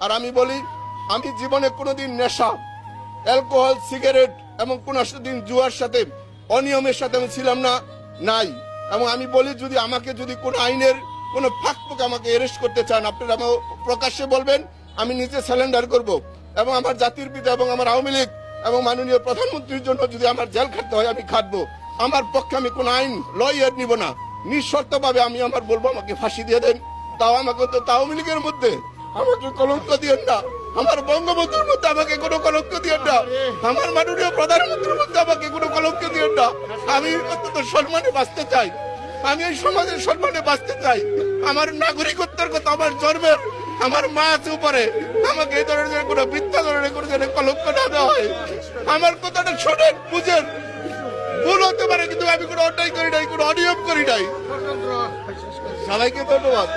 আর আমি বলি, আমি জীবনে কোনোদিন নেশা, অ্যালকোহল, সিগারেট এবং কোনো দিন জুয়ার সাথে, অনিয়মের সাথে আমি ছিলাম না, নাই। এবং আমি বলি, যদি আমাকে যদি কোনো আইনের কোনো ফাঁক আমাকে অ্যারেস্ট করতে চান, আপনারা আমাকে প্রকাশ্যে বলবেন, আমি নিজে স্যালেন্ডার করব। এবং আমার জাতির পিতা এবং আমার আওয়ামী লীগ এবং মাননীয় প্রধানমন্ত্রীর জন্য যদি আমার জেল খাটতে হয় আমি খাটবো। আমার পক্ষে আমি কোন আইন লয়ার নিব না, নিঃশর্তভাবে আমি আমার বলবো আমাকে ফাঁসি দিয়ে দেন। তাও আমাকে তো আওয়ামী লীগের মধ্যে আমাকে কলঙ্ক দিয়েন না, আমার বঙ্গবন্ধুর মধ্যে আমাকে কোনো কলঙ্ক দিয়েন না, আমার মাননীয় প্রধানমন্ত্রীর মধ্যে আমাকে কোনো কলঙ্ক দিয়েন না। আমি অন্তত সম্মানে বাঁচতে চাই, আমি এই সমাজের সম্মানে বাঁচতে চাই। আমার নাগরিকত্বের কথা, আমার জন্মের, আমার মা আছে উপরে, আমাকে এই ধরনের কোনো মিথ্যা ধরনের কোনো কলঙ্ক না দেওয়া হয়। আমার কথাটা শোনেন, বুঝেন, ভুল হতে পারে, কিন্তু আমি কোনো অন্যায় করি নাই, কোনো অনিয়ম করি নাই। সবাইকে ধন্যবাদ।